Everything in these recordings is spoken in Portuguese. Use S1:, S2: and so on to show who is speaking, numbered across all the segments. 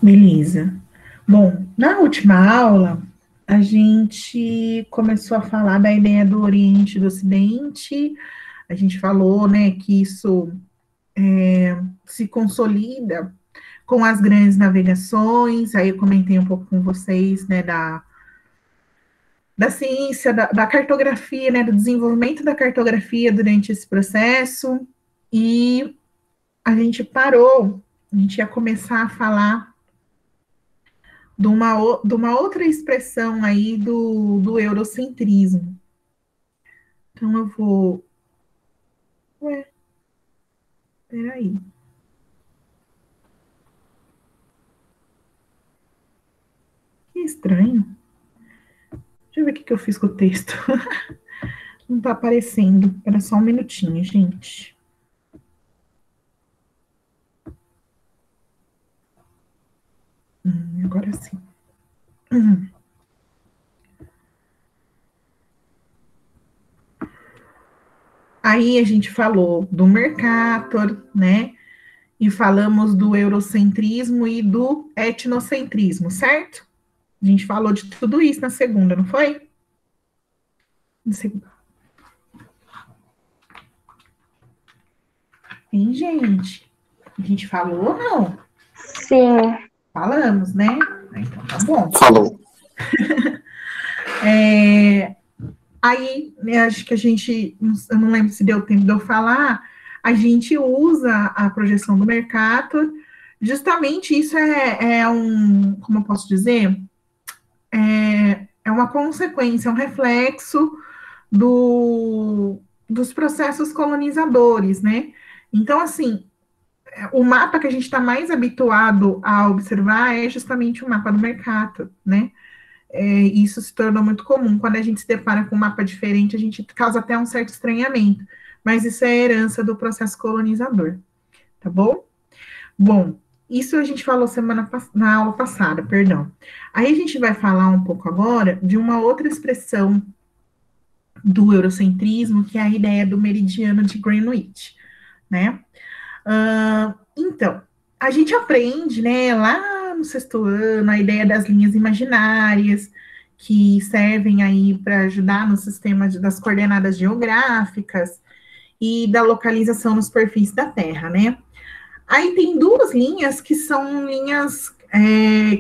S1: Beleza. Bom, na última aula, a gente começou a falar da ideia do Oriente e do Ocidente. A gente falou, né, que isso se consolida com as grandes navegações. Aí eu comentei um pouco com vocês, né, da ciência, da cartografia, né, do desenvolvimento da cartografia durante esse processo. E a gente parou, a gente ia começar a falar de uma outra expressão aí do eurocentrismo. Então eu vou. Ué, peraí. Que estranho. Deixa eu ver o que eu fiz com o texto. Não tá aparecendo. Era só um minutinho, gente. Agora sim. Aí a gente falou do Mercator, né? E falamos do eurocentrismo e do etnocentrismo, certo? A gente falou de tudo isso na segunda, não foi? Na segunda. Hein, gente? A gente falou ou não?
S2: Sim.
S1: Falamos, né? Então tá bom.
S3: Falou.
S1: Aí, né, acho que a gente, eu não lembro se deu tempo de eu falar, a gente usa a projeção do Mercator, justamente isso como eu posso dizer, é uma consequência, um reflexo dos processos colonizadores, né? Então, assim, o mapa que a gente está mais habituado a observar é justamente o mapa do Mercator, né? Isso se tornou muito comum. Quando a gente se depara com um mapa diferente, a gente causa até um certo estranhamento, mas isso é herança do processo colonizador, tá bom? Bom, isso a gente falou na aula passada, perdão. Aí a gente vai falar um pouco agora de uma outra expressão do eurocentrismo, que é a ideia do meridiano de Greenwich, né? Então, a gente aprende, né, lá no sexto ano, a ideia das linhas imaginárias, que servem aí para ajudar no sistema das coordenadas geográficas e da localização nos perfis da Terra, né? Aí tem duas linhas que são linhas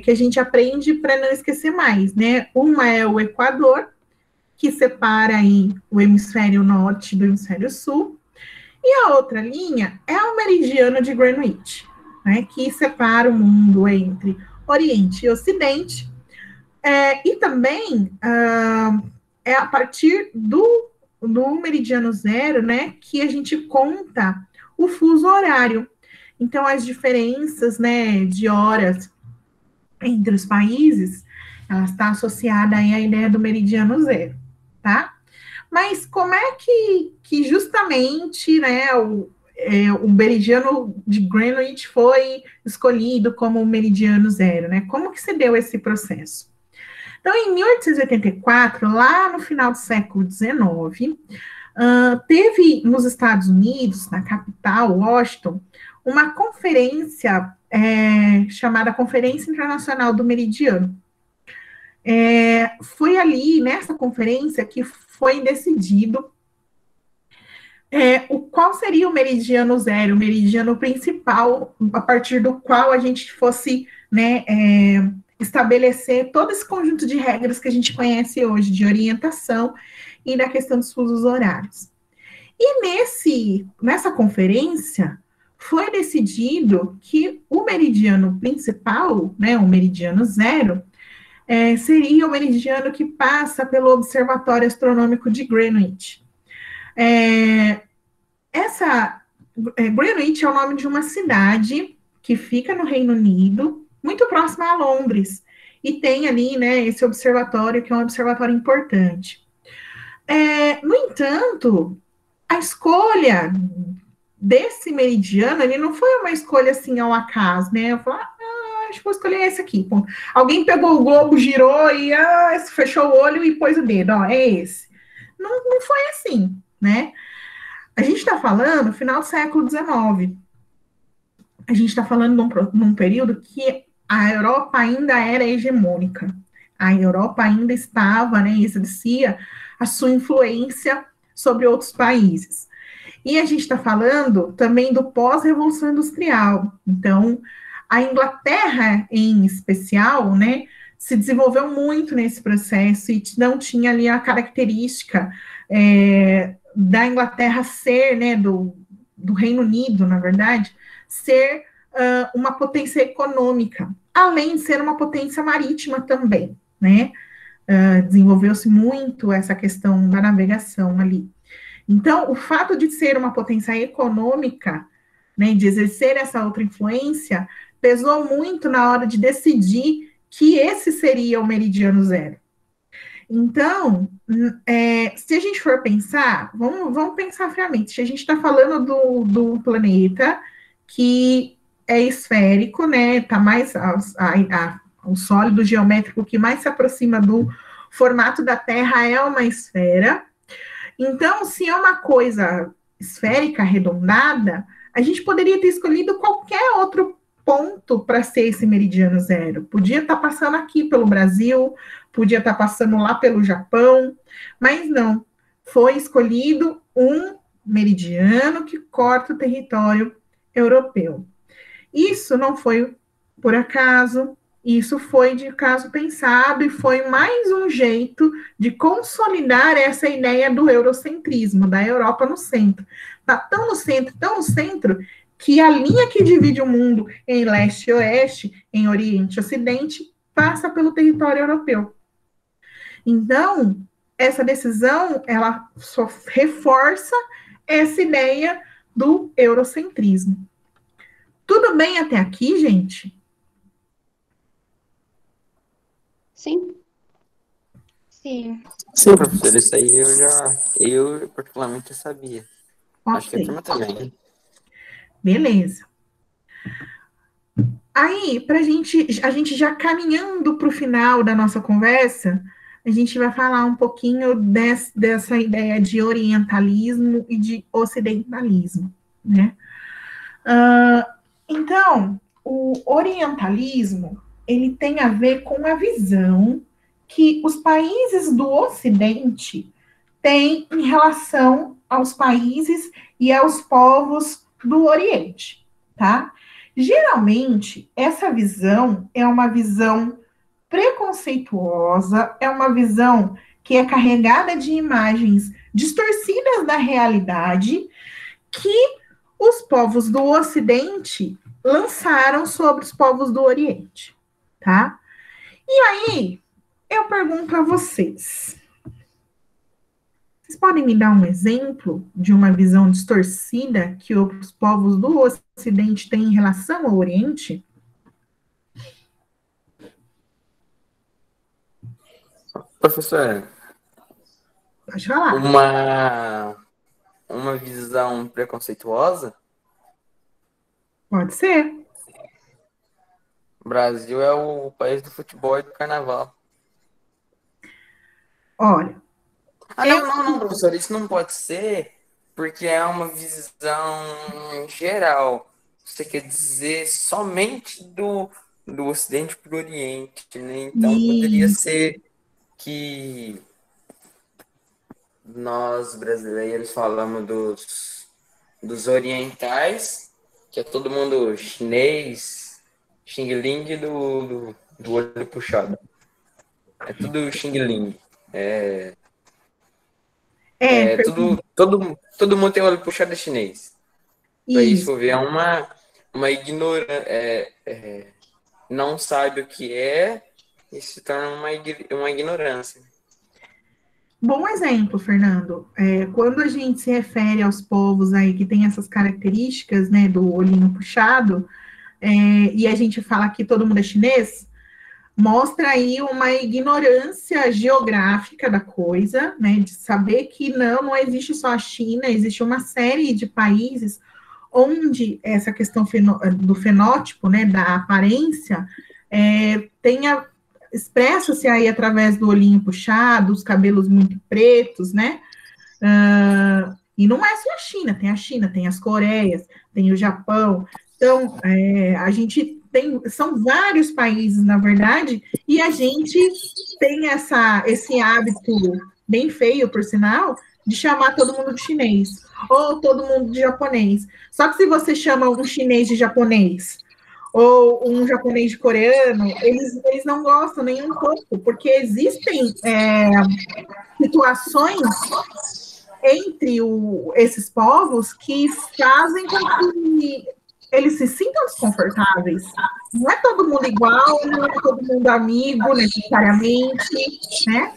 S1: que a gente aprende para não esquecer mais, né? Uma é o Equador, que separa aí o hemisfério norte do hemisfério sul, e a outra linha é o meridiano de Greenwich, né, que separa o mundo entre Oriente e Ocidente, e também é a partir do meridiano zero, né, que a gente conta o fuso horário. Então, as diferenças, né, de horas entre os países, ela está associada aí à ideia do meridiano zero, tá? Mas como é que justamente, né, o meridiano de Greenwich foi escolhido como o meridiano zero, né? Como que se deu esse processo? Então, em 1884, lá no final do século XIX, teve nos Estados Unidos, na capital, Washington, uma conferência chamada Conferência Internacional do Meridiano. Foi ali, nessa conferência, que foi decidido qual seria o meridiano zero, o meridiano principal, a partir do qual a gente fosse, né, estabelecer todo esse conjunto de regras que a gente conhece hoje, de orientação e da questão dos fusos horários. E nessa conferência, foi decidido que o meridiano principal, né, o meridiano zero, seria o meridiano que passa pelo Observatório Astronômico de Greenwich. Greenwich é o nome de uma cidade que fica no Reino Unido, muito próxima a Londres, e tem ali, né, esse observatório, que é um observatório importante. No entanto, a escolha desse meridiano, ele não foi uma escolha assim ao acaso, né? Eu falei, acho que vou escolher esse aqui. Bom, alguém pegou o globo, girou e fechou o olho e pôs o dedo, é esse. Não foi assim, né? A gente está falando final do século XIX. A gente está falando num período que a Europa ainda era hegemônica, a Europa ainda estava, né, exercia a sua influência sobre outros países. E a gente está falando também do pós-revolução industrial. Então, a Inglaterra, em especial, né, se desenvolveu muito nesse processo e não tinha ali a característica da Inglaterra ser, né, do Reino Unido, na verdade, ser uma potência econômica, além de ser uma potência marítima também, né? Desenvolveu-se muito essa questão da navegação ali. Então, o fato de ser uma potência econômica, né, de exercer essa outra influência, pesou muito na hora de decidir que esse seria o meridiano zero. Então, se a gente for pensar, vamos pensar friamente, se a gente está falando do planeta que é esférico, né, está mais o sólido geométrico que mais se aproxima do formato da Terra é uma esfera. Então, se é uma coisa esférica, arredondada, a gente poderia ter escolhido qualquer outro ponto para ser esse meridiano zero. Podia estar passando aqui pelo Brasil, podia estar passando lá pelo Japão, mas não. Foi escolhido um meridiano que corta o território europeu. Isso não foi por acaso, isso foi de caso pensado e foi mais um jeito de consolidar essa ideia do eurocentrismo, da Europa no centro. Está tão no centro, que a linha que divide o mundo em leste e oeste, em oriente e ocidente, passa pelo território europeu. Então, essa decisão, ela só reforça essa ideia do eurocentrismo. Tudo bem até aqui, gente?
S2: Sim. Sim.
S3: Sim, professor, isso aí eu particularmente sabia. Acho que a
S1: Ok,
S3: turma também.
S1: beleza. Aí, a gente já caminhando para o final da nossa conversa, a gente vai falar um pouquinho dessa ideia de orientalismo e de ocidentalismo, né? Então, o orientalismo, ele tem a ver com a visão que os países do Ocidente têm em relação aos países e aos povos do Oriente, tá? Geralmente, essa visão é uma visão preconceituosa, é uma visão que é carregada de imagens distorcidas da realidade que os povos do Ocidente lançaram sobre os povos do Oriente, tá? E aí, eu pergunto a vocês, vocês podem me dar um exemplo de uma visão distorcida que os povos do Ocidente têm em relação ao Oriente?
S3: Professor,
S1: Pode falar.
S3: uma visão preconceituosa,
S1: Pode ser.
S3: o Brasil é o país do futebol e do carnaval.
S1: Olha,
S3: Não, professor, isso não pode ser, porque é uma visão geral. Você quer dizer somente do Ocidente para o Oriente, né? Então poderia ser que nós brasileiros falamos dos orientais, que é todo mundo chinês, Xing Ling do olho puxado. É tudo Xing Ling. Todo mundo tem olho puxado chinês. Daí, se for ver, é uma ignorância. Não sabe o que é e se torna uma ignorância.
S1: Bom exemplo, Fernando. Quando a gente se refere aos povos aí que têm essas características, né, do olhinho puxado, e a gente fala que todo mundo é chinês, mostra aí uma ignorância geográfica da coisa, né, de saber que não existe só a China, existe uma série de países onde essa questão do fenótipo, né, da aparência, expressa-se aí através do olhinho puxado, os cabelos muito pretos, né? E não é só a China, tem as Coreias, tem o Japão. Então, a gente são vários países, na verdade, e a gente tem esse hábito bem feio, por sinal, de chamar todo mundo de chinês, ou todo mundo de japonês. Só que se você chama um chinês de japonês, ou um japonês de coreano, eles não gostam nem um pouco, porque existem situações entre esses povos que fazem com que eles se sintam desconfortáveis. Não é todo mundo igual, não é todo mundo amigo, necessariamente, né?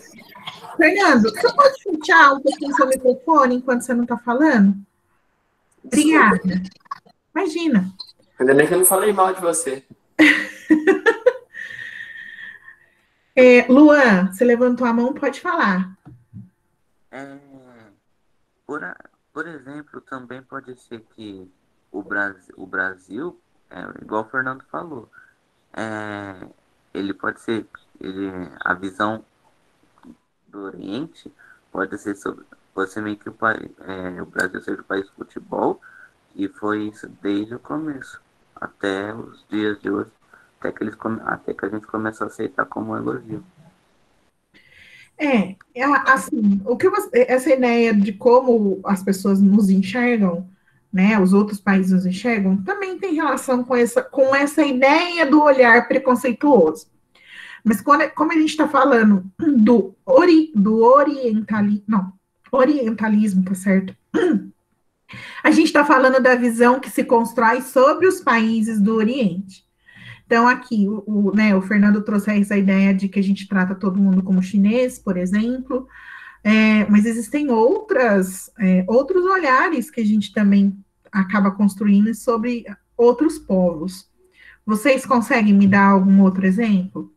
S1: Fernando, você pode fechar um pouquinho seu microfone enquanto você não está falando? Obrigada. Imagina.
S3: Ainda bem que eu não falei mal de você.
S1: Luan, você levantou a mão, pode falar.
S4: Por exemplo, também pode ser que o Brasil, igual o Fernando falou, ele pode ser, a visão do Oriente pode ser meio que o Brasil seja o país de futebol, e foi isso desde o começo, até os dias de hoje, até que a gente começou a aceitar como elogio.
S1: Assim, essa ideia de como as pessoas nos enxergam, né, os outros países nos enxergam, também tem relação com essa ideia do olhar preconceituoso. Mas como a gente está falando do orientalismo, tá certo? A gente está falando da visão que se constrói sobre os países do Oriente. Então, aqui, o Fernando trouxe essa ideia de que a gente trata todo mundo como chinês, por exemplo, mas existem outros olhares que a gente também acaba construindo sobre outros povos. Vocês conseguem me dar algum outro exemplo?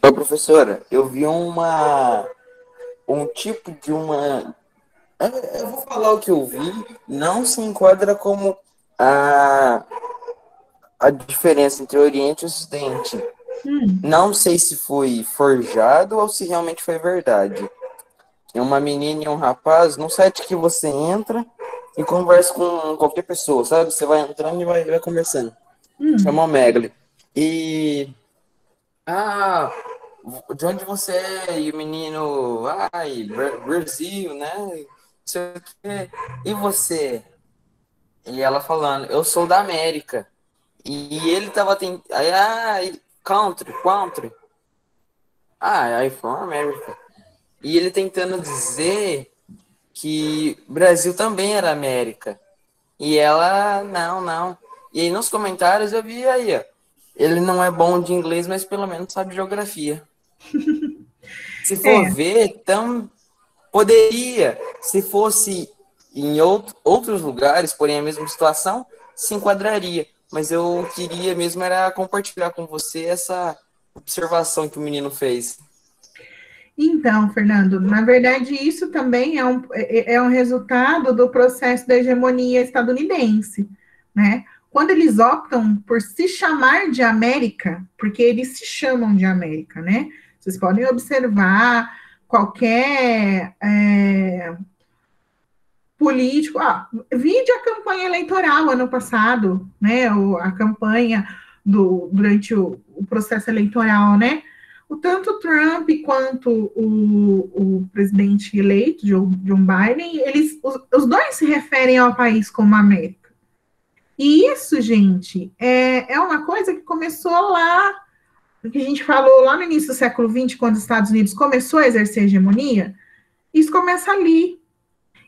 S3: Ô, professora, eu vi um tipo de uma... Eu vou falar o que eu vi, não se enquadra como a diferença entre Oriente e Ocidente. Não sei se foi forjado ou se realmente foi verdade. É uma menina e um rapaz, num site que você entra e conversa com qualquer pessoa, sabe? Você vai entrando e vai conversando. Chama o Megli. E... de onde você é? E o menino... Brasil, né? Não sei o quê. E você? E ela falando, eu sou da América. E ele tava tentando... country. I'm from America. E ele tentando dizer que Brasil também era América. E ela, não. E aí nos comentários eu vi aí, ó. Ele não é bom de inglês, mas pelo menos sabe geografia. Se for ver, então poderia. Se fosse em outros lugares, porém a mesma situação, se enquadraria. Mas eu queria mesmo era compartilhar com você essa observação que o menino fez.
S1: Então, Fernando, na verdade, isso também é um resultado do processo da hegemonia estadunidense, né? Quando eles optam por se chamar de América, porque eles se chamam de América, né? Vocês podem observar qualquer político. Vide a campanha eleitoral ano passado, né? A campanha durante o processo eleitoral, né? Tanto Trump quanto o presidente eleito, John Biden, os dois se referem ao país como América. E isso, gente, é uma coisa que começou lá, que a gente falou lá no início do século XX, quando os Estados Unidos começou a exercer hegemonia. Isso começa ali.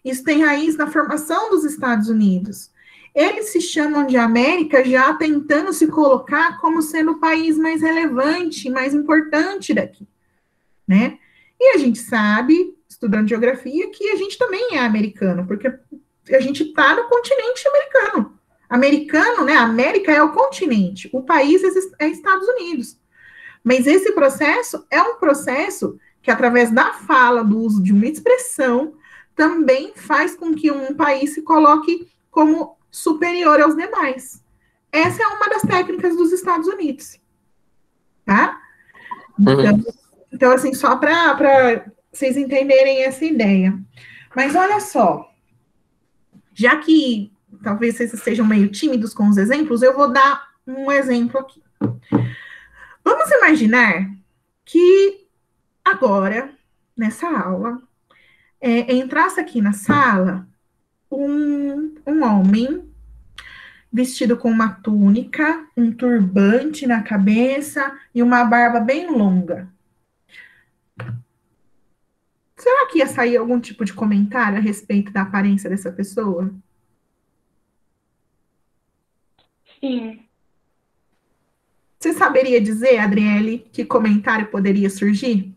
S1: Isso tem raiz na formação dos Estados Unidos. Eles se chamam de América já tentando se colocar como sendo o país mais relevante, mais importante daqui, né? E a gente sabe, estudando geografia, que a gente também é americano, porque a gente está no continente americano. Americano, né? A América é o continente, o país é Estados Unidos. Mas esse processo é um processo que, através da fala, do uso de uma expressão, também faz com que um país se coloque como superior aos demais. Essa é uma das técnicas dos Estados Unidos, tá? Então assim, só para vocês entenderem essa ideia. Mas olha só, já que talvez vocês estejam meio tímidos com os exemplos, eu vou dar um exemplo aqui. Vamos imaginar que agora, nessa aula, entrasse aqui na sala um homem vestido com uma túnica, um turbante na cabeça e uma barba bem longa. Será que ia sair algum tipo de comentário a respeito da aparência dessa pessoa?
S2: Sim.
S1: Você saberia dizer, Adriele, que comentário poderia surgir?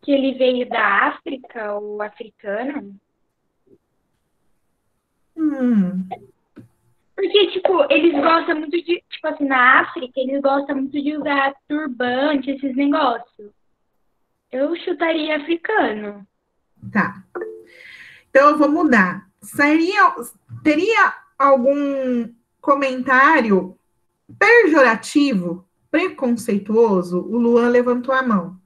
S2: Que ele veio da África, o africano. Porque, tipo, eles gostam muito de, tipo assim, na África, eles gostam muito de usar turbante, esses negócios. Eu chutaria africano.
S1: Tá. Então, eu vou mudar. Teria algum comentário pejorativo, preconceituoso? O Luan levantou a mão.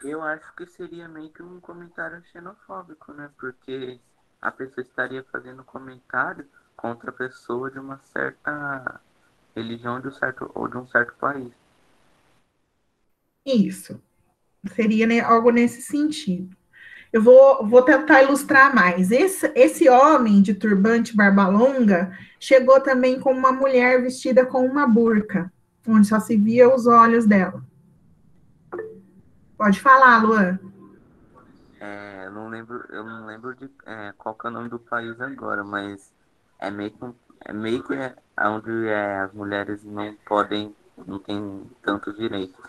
S4: Eu acho que seria meio que um comentário xenofóbico, né? Porque a pessoa estaria fazendo comentário contra a pessoa de uma certa religião ou de um certo país.
S1: Isso. Seria, né, algo nesse sentido. Eu vou tentar ilustrar mais. Esse homem de turbante barba longa chegou também com uma mulher vestida com uma burca, onde só se via os olhos dela. Pode falar, Luan.
S4: Eu não lembro de qual que é o nome do país agora, mas é meio que onde as mulheres não têm tantos direitos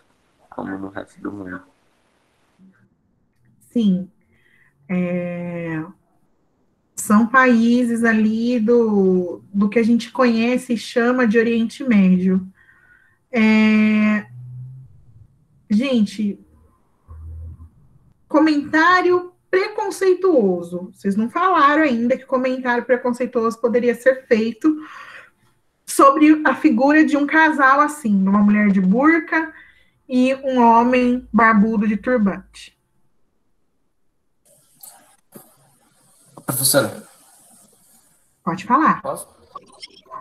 S4: como no resto do mundo.
S1: Sim. São países ali do que a gente conhece e chama de Oriente Médio. Gente, comentário preconceituoso. Vocês não falaram ainda que comentário preconceituoso poderia ser feito sobre a figura de um casal assim, uma mulher de burca e um homem barbudo de turbante.
S3: Professora,
S1: Pode falar.
S3: posso?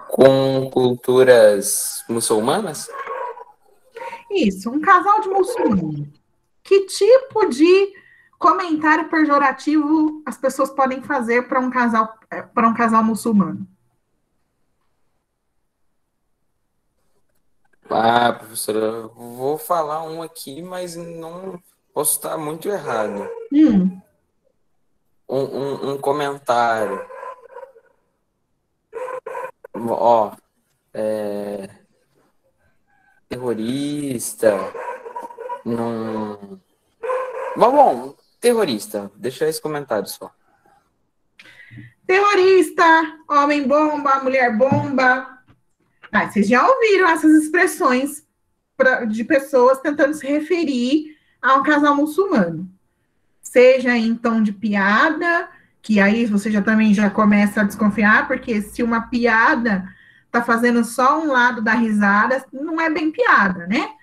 S3: Com culturas muçulmanas?
S1: Isso, um casal de muçulmano. Que tipo de comentário pejorativo as pessoas podem fazer para um casal muçulmano?
S3: Ah, professora, eu vou falar um aqui, mas não posso estar muito errado. Um comentário. Ó, terrorista. Não. Bom, terrorista. Deixa esse comentário só.
S1: Terrorista, homem bomba, mulher bomba. Ah, vocês já ouviram essas expressões de pessoas tentando se referir a um casal muçulmano. Seja em tom de piada, que aí você também já começa a desconfiar, porque se uma piada tá fazendo só um lado da risada, não é bem piada, né?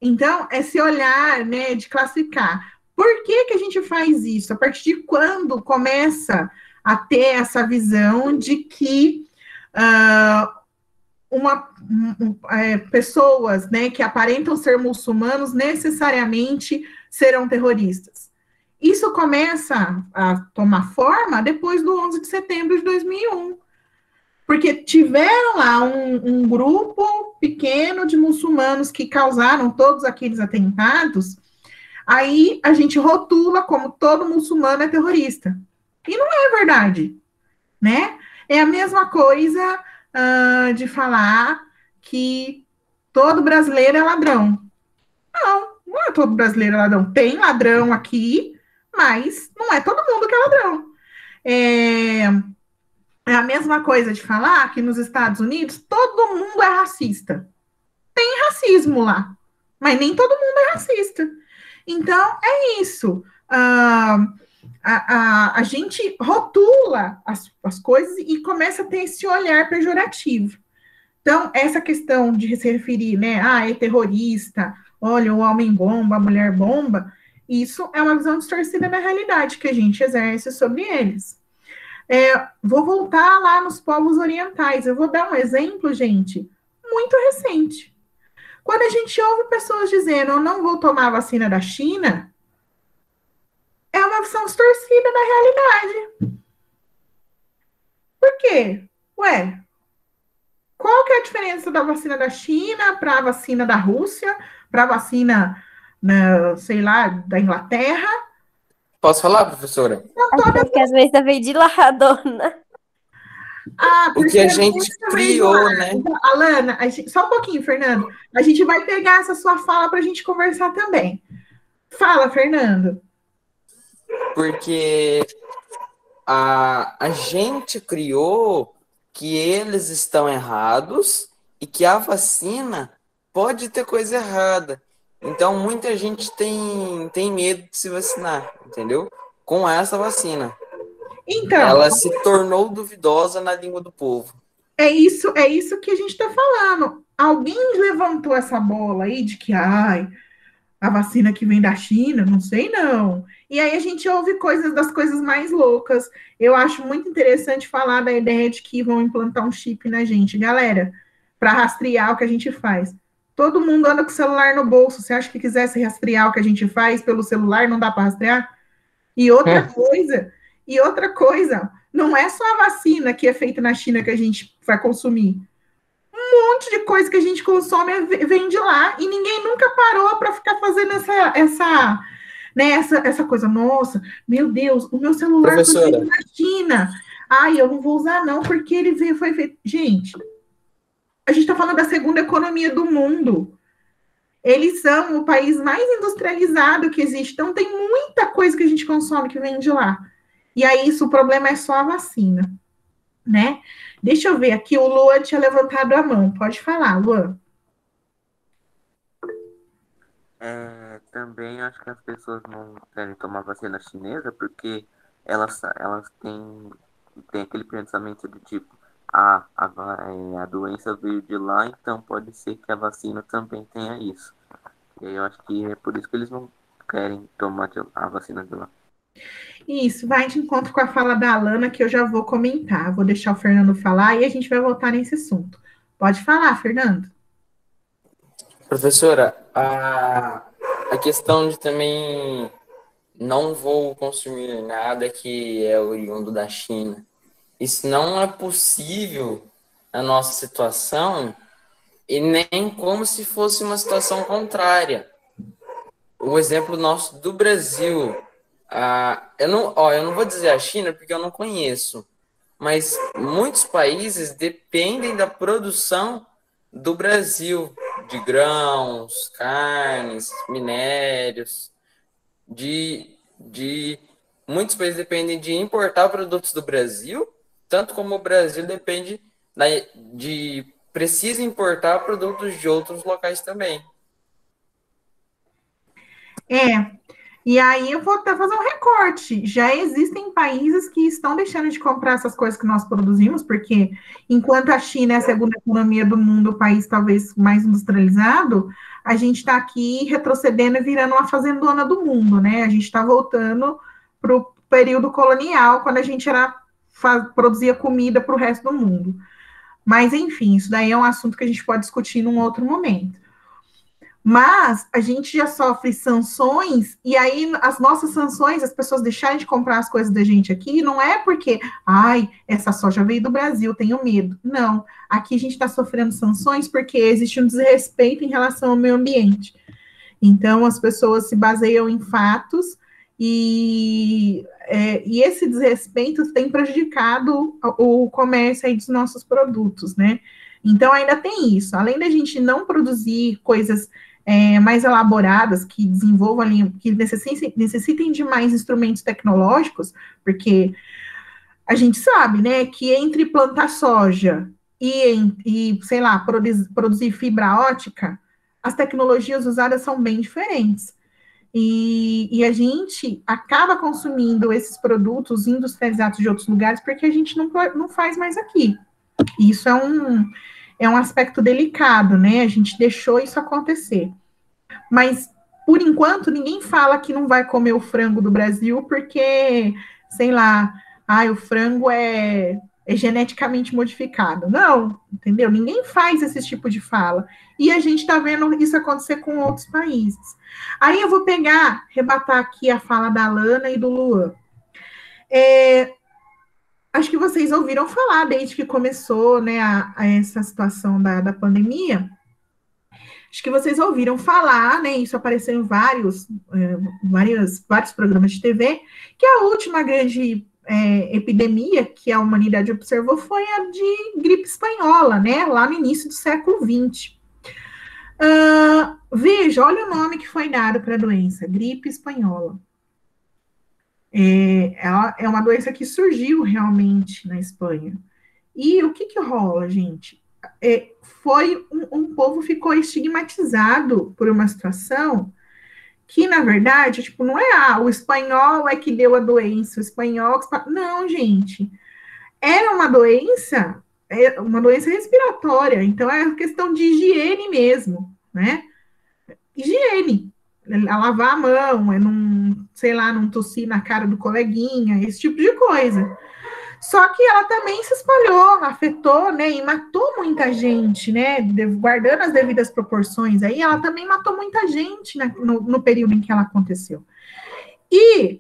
S1: Então, esse olhar, né, de classificar. Por que a gente faz isso? A partir de quando começa a ter essa visão de que pessoas, né, que aparentam ser muçulmanos necessariamente serão terroristas? Isso começa a tomar forma depois do 11 de setembro de 2001. Porque tiveram lá um grupo pequeno de muçulmanos que causaram todos aqueles atentados, aí a gente rotula como todo muçulmano é terrorista. E não é verdade, né? É a mesma coisa de falar que todo brasileiro é ladrão. Não é todo brasileiro é ladrão. Tem ladrão aqui, mas não é todo mundo que é ladrão. É a mesma coisa de falar que nos Estados Unidos todo mundo é racista. Tem racismo lá, mas nem todo mundo é racista. Então, é isso. A gente rotula as coisas e começa a ter esse olhar pejorativo. Então, essa questão de se referir, né, é terrorista, olha, o homem bomba, a mulher bomba, isso é uma visão distorcida da realidade que a gente exerce sobre eles. Vou voltar lá nos povos orientais. Eu vou dar um exemplo, gente, muito recente. Quando a gente ouve pessoas dizendo, eu não vou tomar a vacina da China, é uma visão distorcida da realidade. Por quê? Ué, qual que é a diferença da vacina da China para a vacina da Rússia, para a vacina, sei lá, da Inglaterra?
S3: Posso falar, professora?
S5: Porque às vezes vem de ladona.
S3: O que a gente criou, né?
S1: Então, Alana, só um pouquinho, Fernando. A gente vai pegar essa sua fala para a gente conversar também. Fala, Fernando.
S3: Porque a gente criou que eles estão errados e que a vacina pode ter coisa errada. Então, muita gente tem medo de se vacinar, entendeu? Com essa vacina.
S1: Então,
S3: ela se tornou duvidosa na língua do povo.
S1: É isso que a gente está falando. Alguém levantou essa bola aí de que, a vacina que vem da China, não sei não. E aí a gente ouve das coisas mais loucas. Eu acho muito interessante falar da ideia de que vão implantar um chip na gente. Galera, para rastrear o que a gente faz. Todo mundo anda com o celular no bolso. Você acha que quisesse rastrear o que a gente faz pelo celular, não dá para rastrear? E outra coisa, não é só a vacina que é feita na China que a gente vai consumir. Um monte de coisa que a gente consome vem de lá e ninguém nunca parou para ficar fazendo essa coisa. Nossa, meu Deus, o meu celular foi feito na China. Eu não vou usar não, porque foi feito... Gente, a gente está falando da segunda economia do mundo. Eles são o país mais industrializado que existe. Então, tem muita coisa que a gente consome que vem de lá. E aí, o problema é só a vacina, né? Deixa eu ver aqui, o Luan tinha levantado a mão. Pode falar, Luan.
S4: Também acho que as pessoas não querem tomar vacina chinesa porque elas têm aquele pensamento de tipo, a doença veio de lá, então pode ser que a vacina também tenha isso. E aí eu acho que é por isso que eles não querem tomar a vacina de lá.
S1: Isso, vai de encontro com a fala da Alana, que eu já vou comentar. Vou deixar o Fernando falar e a gente vai voltar nesse assunto. Pode falar, Fernando.
S3: Professora, a questão de também não vou consumir nada que é oriundo da China. Isso não é possível na nossa situação e nem como se fosse uma situação contrária. O exemplo nosso do Brasil, eu não vou dizer a China porque eu não conheço, mas muitos países dependem da produção do Brasil, de grãos, carnes, minérios, muitos países dependem de importar produtos do Brasil, tanto como o Brasil depende precisa importar produtos de outros locais também.
S1: E aí eu vou até fazer um recorte. Já existem países que estão deixando de comprar essas coisas que nós produzimos, porque enquanto a China é a segunda economia do mundo, o país talvez mais industrializado, a gente está aqui retrocedendo e virando uma fazendona do mundo, né? A gente está voltando para o período colonial, quando a gente produzia comida para o resto do mundo. Mas, enfim, isso daí é um assunto que a gente pode discutir num outro momento. Mas a gente já sofre sanções, e aí as nossas sanções, as pessoas deixarem de comprar as coisas da gente aqui, não é porque, essa soja veio do Brasil, tenho medo. Não, aqui a gente está sofrendo sanções porque existe um desrespeito em relação ao meio ambiente. Então, as pessoas se baseiam em fatos, e esse desrespeito tem prejudicado o comércio aí dos nossos produtos, né? Então, ainda tem isso. Além da gente não produzir coisas mais elaboradas, que desenvolvam ali, que necessitem de mais instrumentos tecnológicos, porque a gente sabe, né, que entre plantar soja e sei lá, produzir fibra ótica, as tecnologias usadas são bem diferentes. E a gente acaba consumindo esses produtos industrializados de outros lugares porque a gente não faz mais aqui. Isso é um aspecto delicado, né? A gente deixou isso acontecer. Mas, por enquanto, ninguém fala que não vai comer o frango do Brasil porque, sei lá, o frango é geneticamente modificado. Não, entendeu? Ninguém faz esse tipo de fala. E a gente está vendo isso acontecer com outros países. Aí eu vou rebatar aqui a fala da Alana e do Luan. Acho que vocês ouviram falar desde que começou, né, a essa situação da pandemia. Acho que vocês ouviram falar, né? Isso apareceu em vários programas de TV, que a última grande epidemia que a humanidade observou foi a de gripe espanhola, né? Lá no início do século XX. Veja, olha o nome que foi dado para a doença, gripe espanhola. Ela é uma doença que surgiu realmente na Espanha. E o que rola, gente? Foi um povo ficou estigmatizado por uma situação que, na verdade, tipo, não é o espanhol é que deu a doença, o espanhol... Não, gente. Era uma doença respiratória, então é questão de higiene mesmo, né? Higiene. Lavar a mão, não tossir na cara do coleguinha, esse tipo de coisa. Só que ela também se espalhou, afetou, né, e matou muita gente, né, guardando as devidas proporções aí, ela também matou muita gente no período em que ela aconteceu. E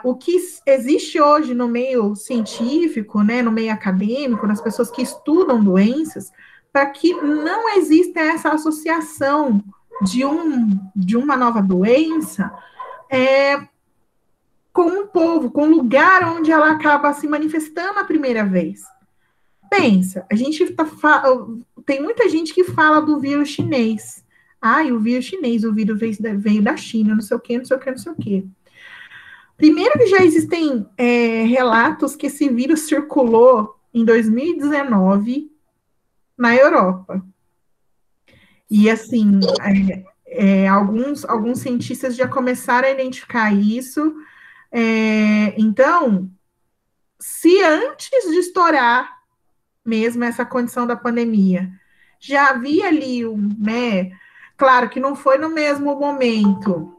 S1: o que existe hoje no meio científico, né, no meio acadêmico, nas pessoas que estudam doenças, para que não exista essa associação de uma nova doença com um povo, com um lugar onde ela acaba se manifestando a primeira vez. Pensa, tem muita gente que fala do vírus chinês. O vírus chinês, o vírus veio da China, não sei o quê, não sei o quê, não sei o quê. Primeiro que já existem relatos que esse vírus circulou em 2019 na Europa. E, assim, alguns cientistas já começaram a identificar isso. Então, se antes de estourar mesmo essa condição da pandemia, já havia ali né? Claro que não foi no mesmo momento,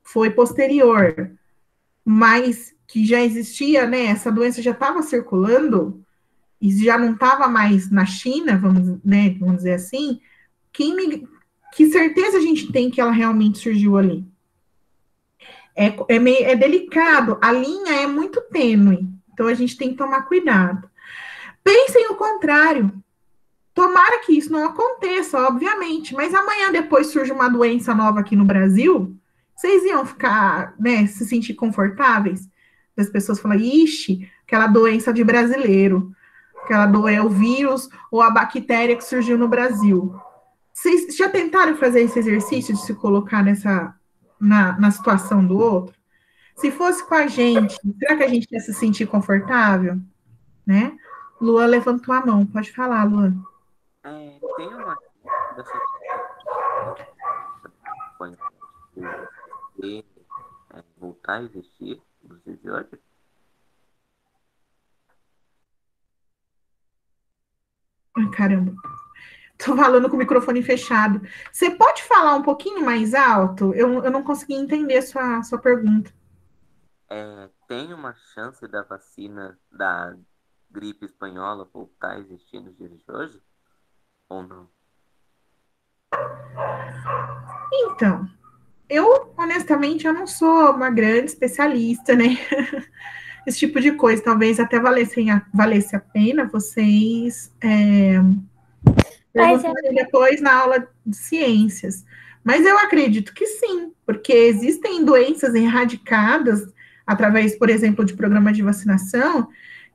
S1: foi posterior, mas que já existia, né? Essa doença já estava circulando e já não estava mais na China, vamos dizer assim. Que certeza a gente tem que ela realmente surgiu ali? É delicado, a linha é muito tênue, então a gente tem que tomar cuidado. Pensem o contrário. Tomara que isso não aconteça, obviamente, mas amanhã depois surge uma doença nova aqui no Brasil, vocês iam ficar, né, se sentir confortáveis? As pessoas falam, ixi, aquela doença de brasileiro, é o vírus ou a bactéria que surgiu no Brasil. Vocês já tentaram fazer esse exercício de se colocar na situação do outro? Se fosse com a gente, será que a gente ia se sentir confortável? Né? Luan levantou a mão, pode falar, Luan.
S4: Tem uma dessa voltar a existir nos dias de hoje?
S1: Caramba, tô falando com o microfone fechado. Você pode falar um pouquinho mais alto? Eu não consegui entender sua pergunta.
S4: Tem uma chance da vacina da gripe espanhola voltar a existir nos dias de hoje? Ou não?
S1: Então, honestamente, eu não sou uma grande especialista, né? Esse tipo de coisa, talvez até valesse a pena vocês perguntarem depois na aula de ciências. Mas eu acredito que sim, porque existem doenças erradicadas através, por exemplo, de programas de vacinação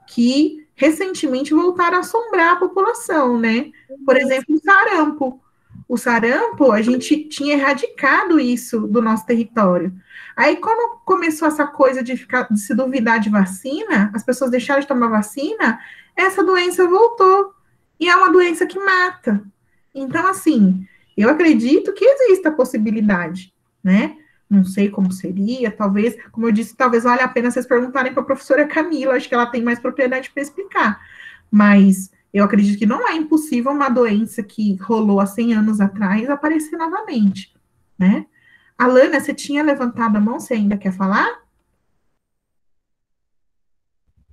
S1: que recentemente voltaram a assombrar a população, né? Por exemplo, o sarampo. O sarampo, a gente tinha erradicado isso do nosso território. Aí, quando começou essa coisa de se duvidar de vacina, as pessoas deixaram de tomar vacina, essa doença voltou. E é uma doença que mata. Então, assim, eu acredito que exista a possibilidade, né? Não sei como seria, talvez, como eu disse, talvez valha a pena vocês perguntarem para a professora Camila, acho que ela tem mais propriedade para explicar. Mas eu acredito que não é impossível uma doença que rolou há 100 anos atrás aparecer novamente, né? Alana, você tinha levantado a mão, você ainda quer falar?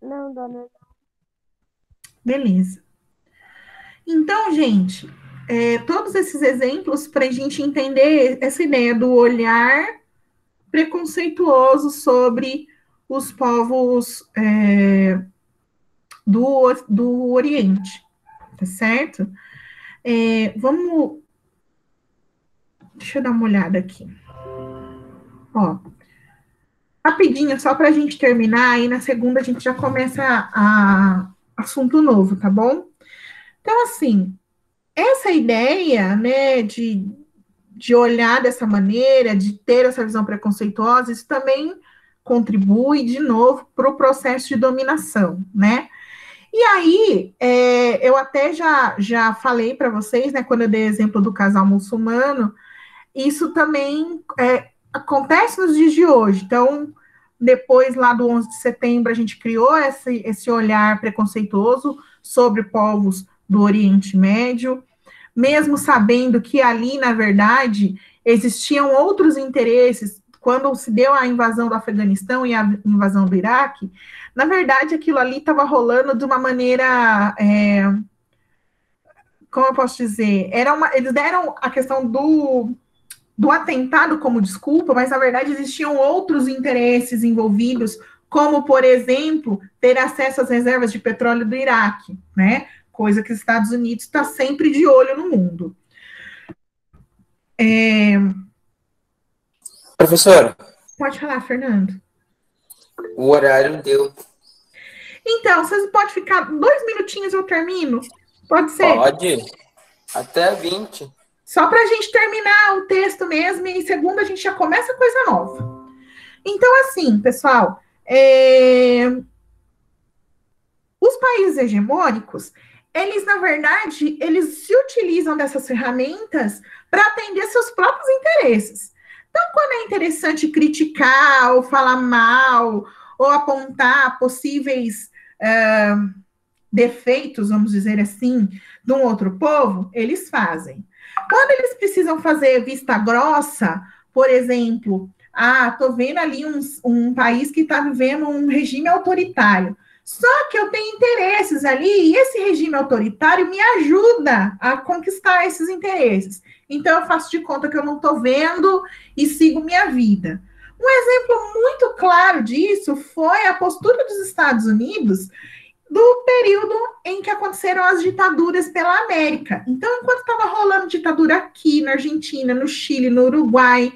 S5: Não, dona.
S1: Beleza. Então, gente, todos esses exemplos para a gente entender essa ideia do olhar preconceituoso sobre os povos do Oriente, tá certo? Deixa eu dar uma olhada aqui. Ó, rapidinho, só para a gente terminar, aí na segunda a gente já começa assunto novo, tá bom? Então, assim, essa ideia, né, de olhar dessa maneira, de ter essa visão preconceituosa, isso também contribui, de novo, para o processo de dominação, né? E aí, eu até já falei para vocês, né, quando eu dei exemplo do casal muçulmano, isso também acontece nos dias de hoje. Então, depois lá do 11 de setembro, a gente criou esse olhar preconceituoso sobre povos do Oriente Médio, mesmo sabendo que ali, na verdade, existiam outros interesses. Quando se deu a invasão do Afeganistão e a invasão do Iraque, na verdade, aquilo ali estava rolando de uma maneira, como eu posso dizer, eles deram a questão do atentado como desculpa, mas na verdade existiam outros interesses envolvidos, como, por exemplo, ter acesso às reservas de petróleo do Iraque, né? Coisa que os Estados Unidos está sempre de olho no mundo.
S3: Professora,
S1: Pode falar, Fernando.
S3: o horário deu.
S1: Então, vocês podem ficar 2 minutinhos, eu termino? Pode ser?
S3: Pode. Até 20.
S1: Só para a gente terminar o texto mesmo, e em segunda a gente já começa coisa nova. Então, assim, pessoal, os países hegemônicos, eles, na verdade, eles se utilizam dessas ferramentas para atender seus próprios interesses. Então, quando é interessante criticar, ou falar mal, ou apontar possíveis defeitos, vamos dizer assim, de um outro povo, eles fazem. Quando eles precisam fazer vista grossa, por exemplo, tô vendo ali um país que está vivendo um regime autoritário. Só que eu tenho interesses ali e esse regime autoritário me ajuda a conquistar esses interesses. Então, eu faço de conta que eu não estou vendo e sigo minha vida. Um exemplo muito claro disso foi a postura dos Estados Unidos do período em que aconteceram as ditaduras pela América. Então, enquanto estava rolando ditadura aqui na Argentina, no Chile, no Uruguai,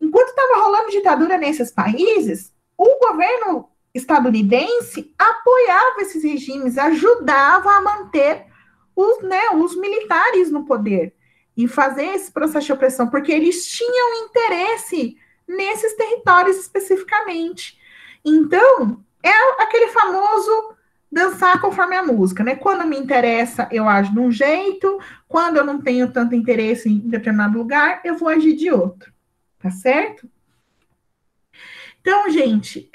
S1: enquanto estava rolando ditadura nesses países, o governo estadunidense apoiava esses regimes, ajudava a manter os militares no poder e fazer esse processo de opressão, porque eles tinham interesse nesses territórios especificamente. Então, é aquele famoso dançar conforme a música, né? Quando me interessa, eu ajo de um jeito, quando eu não tenho tanto interesse em determinado lugar, eu vou agir de outro, tá certo? Então, gente,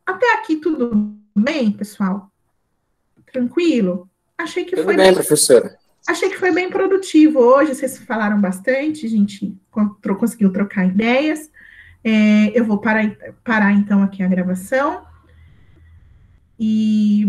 S1: até aqui tudo bem, pessoal? Tranquilo? Achei que
S3: Tudo bem, professora.
S1: Achei que foi bem produtivo hoje, vocês falaram bastante, a gente conseguiu trocar ideias. Eu vou parar então aqui a gravação. E